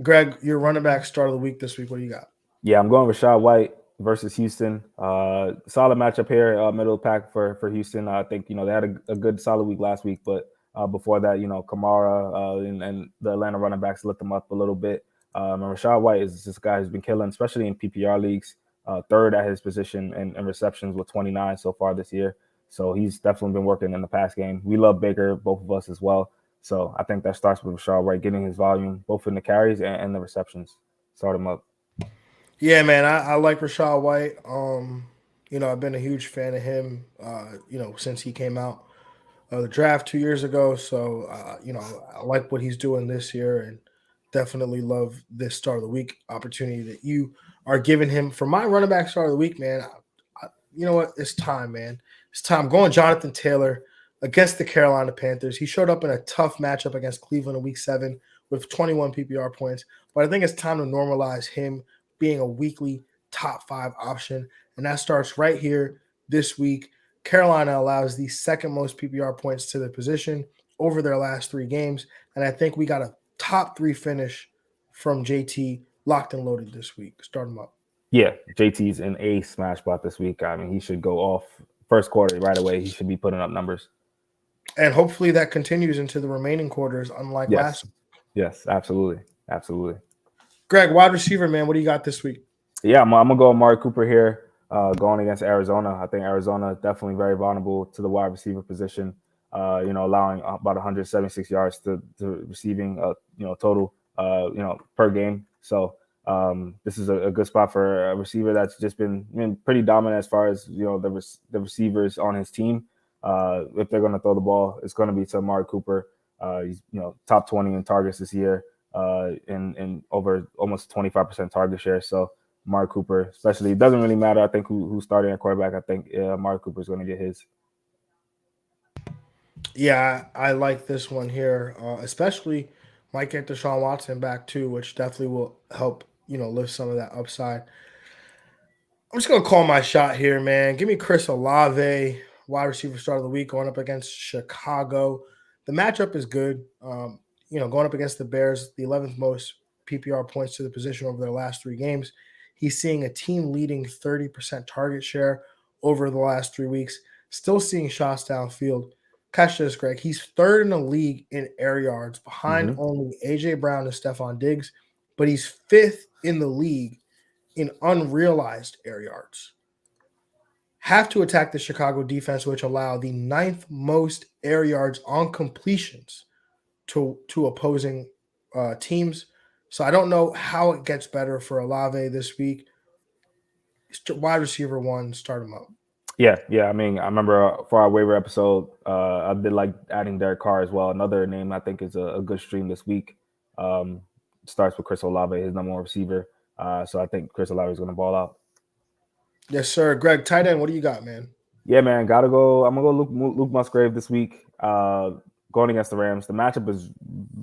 Greg, your running back start of the week this week. What do you got? Yeah, I'm going Rashad White versus Houston. Solid matchup here, middle of the pack for Houston. I think they had a good solid week last week, but before that, Kamara and the Atlanta running backs lit them up a little bit. And Rashad White is just a guy who's been killing, especially in PPR leagues. Third at his position in receptions with 29 so far this year. So he's definitely been working in the pass game. We love Baker, both of us as well. So I think that starts with Rashad White getting his volume, both in the carries and the receptions. Start him up. Yeah, man, I like Rashad White. I've been a huge fan of him. Since he came out of the draft 2 years ago. So, I like what he's doing this year, and definitely love this start of the week opportunity that you are giving him for my running back start of the week, man. You know what? It's time, man. It's time. Going Jonathan Taylor against the Carolina Panthers. He showed up in a tough matchup against Cleveland in Week 7 with 21 PPR points, but I think it's time to normalize him being a weekly top 5 option, and that starts right here this week. Carolina allows the second most PPR points to the position over their last 3 games, and I think we got a top 3 finish from JT locked and loaded this week. Start him up. Yeah, JT's in a smash spot this week. I mean, he should go off first quarter right away. He should be putting up numbers. And hopefully that continues into the remaining quarters, unlike last. Yes, absolutely. Absolutely. Greg, wide receiver, man, what do you got this week? Yeah, I'm going to go Amari Cooper here, going against Arizona. I think Arizona is definitely very vulnerable to the wide receiver position, allowing about 176 yards to receiving, total, per game. So this is a good spot for a receiver that's just been pretty dominant as far as, the receivers on his team. If they're going to throw the ball, it's going to be to Amari Cooper. He's, top 20 in targets this year. In over almost 25% target share. So Amari Cooper, especially, it doesn't really matter, I think, who's starting at quarterback. I think Amari Cooper is going to get his. Yeah, I like this one here, especially might get Deshaun Watson back too, which definitely will help, lift some of that upside. I'm just going to call my shot here, man. Give me Chris Olave, wide receiver start of the week, going up against Chicago. The matchup is good. Going up against the Bears, the 11th most PPR points to the position over their last 3 games. He's seeing a team leading 30% target share over the last 3 weeks. Still seeing shots downfield. Catch this, Greg. He's third in the league in air yards, behind only A.J. Brown and Stephon Diggs, but he's 5th in the league in unrealized air yards. Have to attack the Chicago defense, which allow the 9th most air yards on completions to opposing teams. So I don't know how it gets better for Olave this week. Wide receiver 1, start him up. Yeah. I mean, I remember for our waiver episode, I did like adding Derek Carr as well. Another name I think is a good stream this week. Starts with Chris Olave, his number 1 receiver. So I think Chris Olave is going to ball out. Yes, sir. Greg, tight end, what do you got, man? Yeah, man, gotta go. I'm gonna go Luke Musgrave this week. Going against the Rams, the matchup is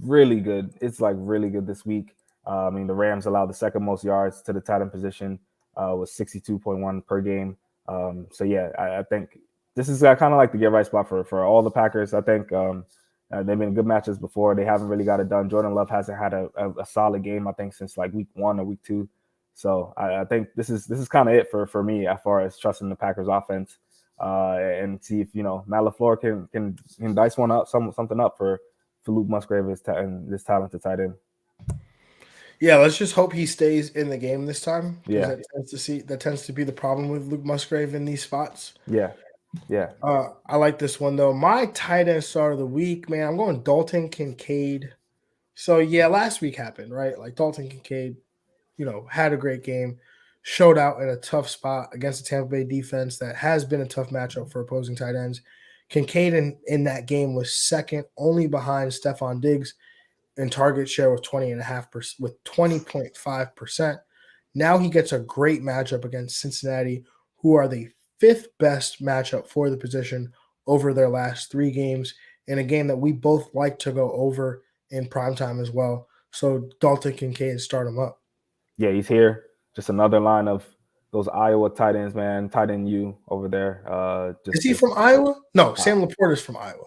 really good. It's like really good this week. I mean, the Rams allow the second most yards to the tight end position with 62.1 per game. So yeah, I think this is kind of like the get right spot for all the Packers. I think they've been good matches before. They haven't really got it done. Jordan Love hasn't had a solid game, I think, since like week 1 or week 2. So I think this is kind of it for me as far as trusting the Packers offense and see if Matt LaFleur can dice one up, something up for Luke Musgrave and this talented tight end. Yeah, let's just hope he stays in the game this time. Yeah, that tends to be the problem with Luke Musgrave in these spots. Yeah. I like this one though. My tight end start of the week, man. I'm going Dalton Kincaid. So yeah, last week happened, right? Like Dalton Kincaid, had a great game, showed out in a tough spot against the Tampa Bay defense that has been a tough matchup for opposing tight ends. Kincaid in that game was second, only behind Stephon Diggs in target share with 20.5%, with 20.5%. Now he gets a great matchup against Cincinnati, who are the 5th best matchup for the position over their last 3 games, in a game that we both like to go over in primetime as well. So Dalton Kincaid, start him up. Yeah, he's here. Just another line of those Iowa tight ends, man. Tight end U over there. Is he from Iowa? No, Sam Laporte is from Iowa.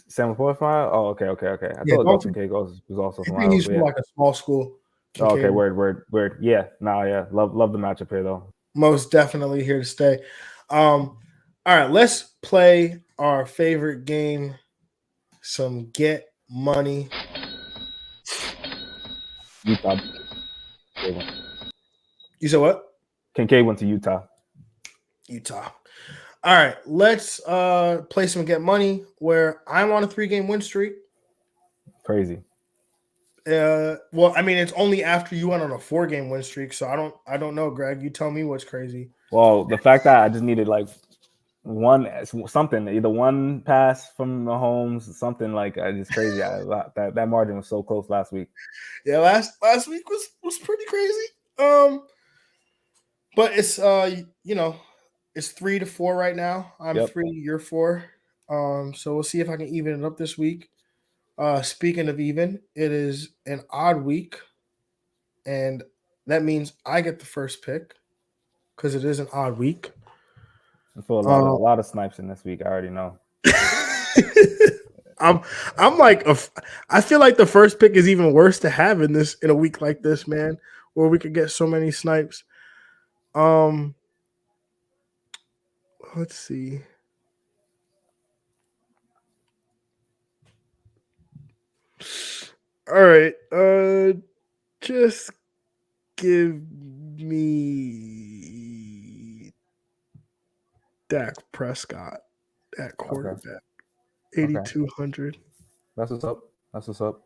Sam Laporte from Iowa? Oh, okay. I thought Dalton Kincaid was also from Iowa. He's from like a small school. Okay, Kincaid, word. Yeah, yeah. Love the matchup here though. most definitely here to stay. All right, let's play our favorite game, some Get Money. Utah. You said what? Kincaid went to Utah. Utah. All right, let's play some Get Money where I'm on a 3-game win streak. Crazy. Well, I mean, it's only after you went on a 4-game win streak, so I don't know, Greg. You tell me what's crazy. Well, the fact that I just needed like something, either one pass from Mahomes, something like it's crazy. That margin was so close last week. Yeah, last week was pretty crazy. But it's it's 3-4 right now. I'm Yep. 3, you're 4. So we'll see if I can even it up this week. Speaking of even, it is an odd week, and that means I get the first pick because it is an odd week. I feel a lot of snipes in this week. I already know. I'm like I feel like the first pick is even worse to have in a week like this, man, where we could get so many snipes. Let's see. All right. Just give me Dak Prescott at quarterback. 8,200. That's what's up.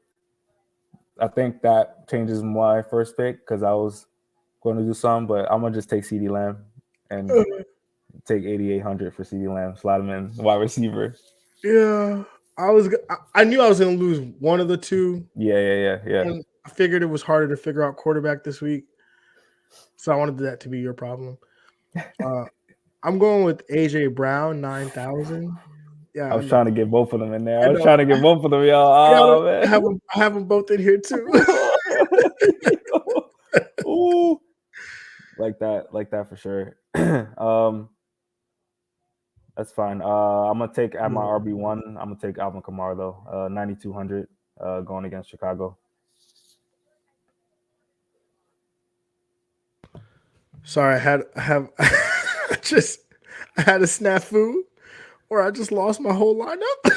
I think that changes my first pick because I was going to do some, but I'm gonna just take CeeDee Lamb and take 8,800 for CeeDee Lamb. Slide him in wide receiver. Yeah, I knew I was gonna lose one of the two. Yeah. And I figured it was harder to figure out quarterback this week, so I wanted that to be your problem. I'm going with AJ Brown, 9,000. Yeah, I was trying to get both of them in there. I Trying to get both of them, y'all. Oh man, I have them both in here too. Ooh, like that for sure. That's fine. I'm gonna take at my RB1. I'm gonna take Alvin Kamara though. 9,200 going against Chicago. Sorry, I had I had a snafu, or I just lost my whole lineup.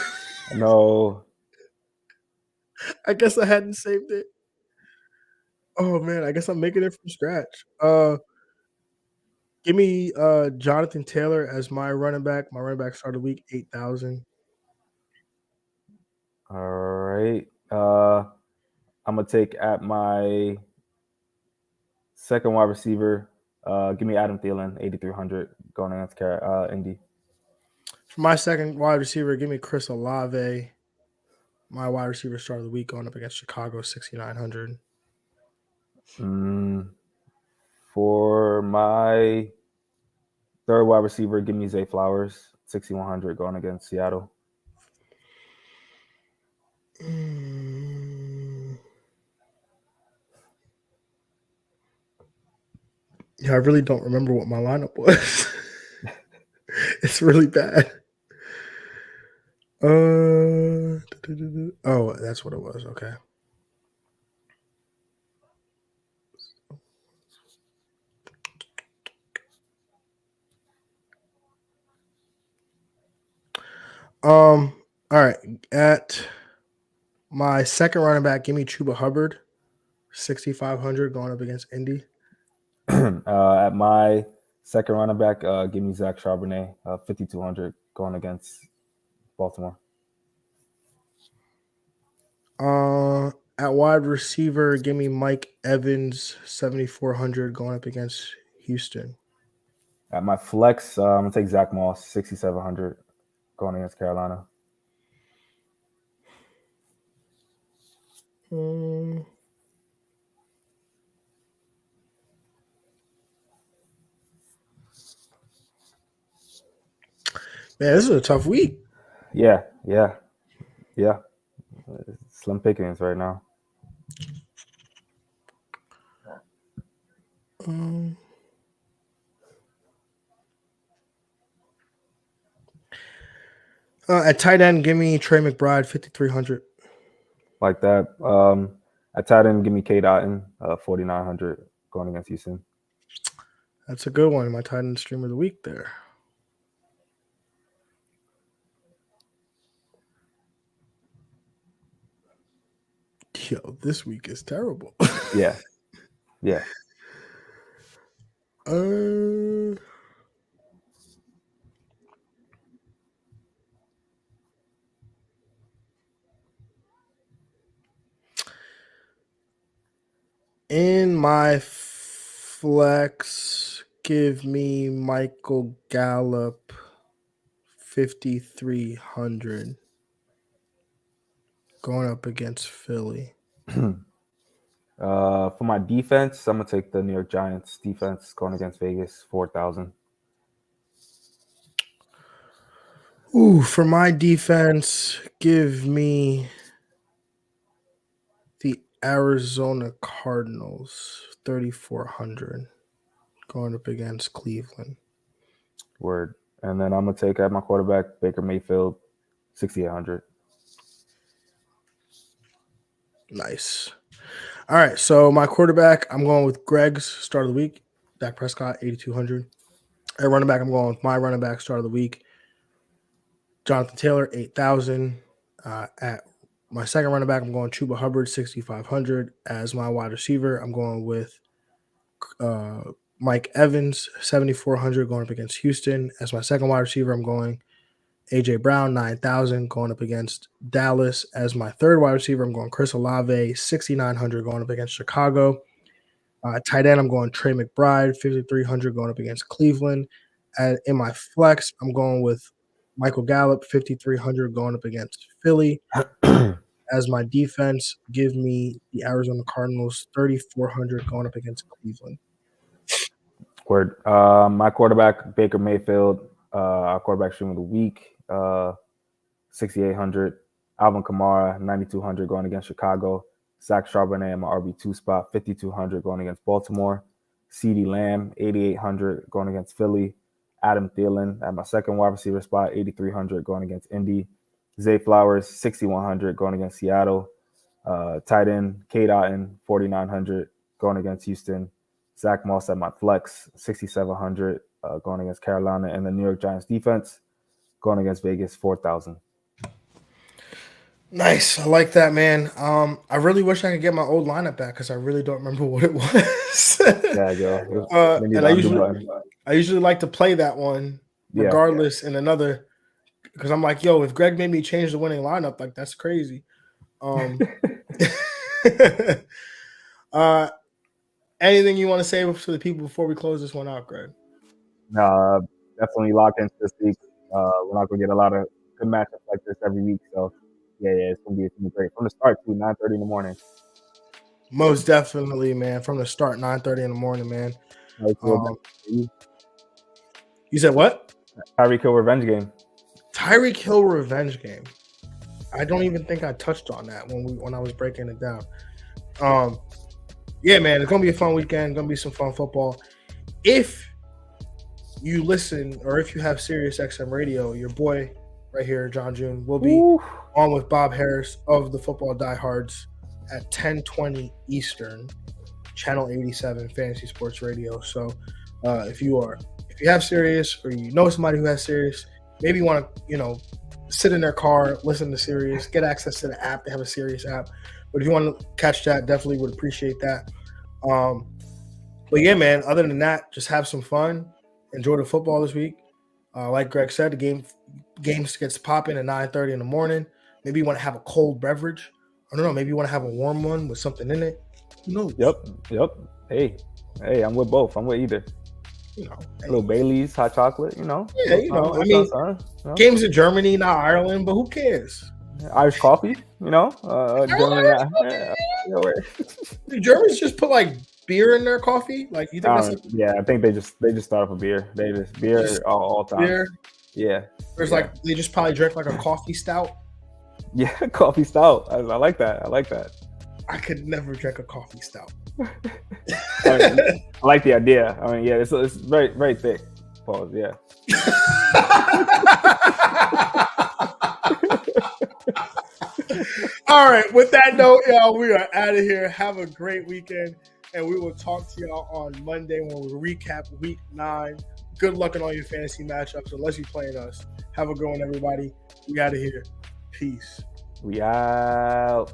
No. I guess I hadn't saved it. Oh man, I guess I'm making it from scratch. Give me Jonathan Taylor as my running back. My running back started week 8,000. All right. I'm gonna take at my second wide receiver. Give me Adam Thielen, 8,300 going against Indy. For my second wide receiver, give me Chris Olave. My wide receiver start of the week going up against Chicago, 6,900. For my third wide receiver, give me Zay Flowers, 6,100 going against Seattle. Yeah, I really don't remember what my lineup was. It's really bad. Oh, that's what it was. Okay. All right. At my second running back, give me Chuba Hubbard, 6,500 going up against Indy. At my second running back, give me Zach Charbonnet, 5,200 going against Baltimore. At wide receiver, give me Mike Evans, 7,400 going up against Houston. At my flex, I'm gonna take Zach Moss, 6,700 going against Carolina. Man, this is a tough week. Yeah. Slim pickings right now. At tight end, give me Trey McBride, 5,300. Like that. At tight end, give me K. Dotton, 4,900 going against Houston. That's a good one. My tight end stream of the week there. Yo, this week is terrible. Yeah. In my flex, give me Michael Gallup, 5,300, going up against Philly. For my defense, I'm gonna take the New York Giants defense going against Vegas, 4,000. Ooh, for my defense, give me the Arizona Cardinals, 3,400, going up against Cleveland. Word. And then I'm gonna take at my quarterback Baker Mayfield, 6,800. Nice. All right, so my quarterback, I'm going with Greg's start of the week, Dak Prescott, 8,200. At running back, I'm going with my running back start of the week, Jonathan Taylor, 8,000. At my second running back, I'm going Chuba Hubbard, 6,500. As my wide receiver, I'm going with Mike Evans, 7,400, going up against Houston. As my second wide receiver, I'm going A.J. Brown, 9,000, going up against Dallas. As my third wide receiver, I'm going Chris Olave, 6,900, going up against Chicago. Tight end, I'm going Trey McBride, 5,300, going up against Cleveland. And in my flex, I'm going with Michael Gallup, 5,300, going up against Philly. As my defense, give me the Arizona Cardinals, 3,400, going up against Cleveland. Word. My quarterback, Baker Mayfield, our quarterback stream of the week, 6,800. Alvin Kamara, 9,200, going against Chicago. Zach Charbonnet in my RB2 spot, 5,200, going against Baltimore. CeeDee Lamb, 8,800, going against Philly. Adam Thielen at my second wide receiver spot, 8,300, going against Indy. Zay Flowers, 6,100, going against Seattle. Tight end, K. Dotton, 4,900, going against Houston. Zach Moss at my flex, 6,700, going against Carolina. And the New York Giants defense, going against Vegas, 4,000. Nice. I like that, man. I really wish I could get my old lineup back because I really don't remember what it was. Yeah, yo. And I usually like to play that one regardless in another, because I'm like, yo, if Greg made me change the winning lineup, like that's crazy. Anything you want to say to the people before we close this one out, Greg? No, definitely lock into this week. We're not gonna get a lot of good matchups like this every week, so yeah, it's gonna be great from the start too. 9:30 in the morning. Most definitely, man. From the start, 9:30 in the morning, man. You said what? Tyreek Hill revenge game. Tyreek Hill revenge game. I don't even think I touched on that when I was breaking it down. Yeah, man, it's gonna be a fun weekend. Gonna be some fun football. If you listen or if you have Sirius XM Radio, your boy right here, Jon Jeune, will be on with Bob Harris of the Football Diehards at 10:20 Eastern, Channel 87 Fantasy Sports Radio. So if you have Sirius or you know somebody who has Sirius, maybe you want to sit in their car, listen to Sirius, get access to the app. They have a Sirius app. But if you want to catch that, definitely would appreciate that. But yeah, man, other than that, just have some fun. Enjoy the football this week. Like Greg said, the games gets popping at 9:30 in the morning. Maybe you want to have a cold beverage. I don't know. Maybe you want to have a warm one with something in it. Who knows? Yep. Hey, I'm with both. I'm with either. A little Bailey's, hot chocolate, Yeah, I mean, games in Germany, not Ireland, but who cares? Irish coffee, Germany. Do Germans just put like beer in their coffee? Like you think? I think they just start off a beer. They just beer all time. Beer. Yeah. There's like they just probably drink like a coffee stout. Yeah, coffee stout. I like that. I could never drink a coffee stout. I like the idea. I mean, yeah, it's very, very thick. Pause. Yeah. All right. With that note, y'all, we are out of here. Have a great weekend, and we will talk to y'all on Monday when we recap Week 9. Good luck in all your fantasy matchups, unless you're playing us. Have a good one, everybody. We out of here. Peace. We out.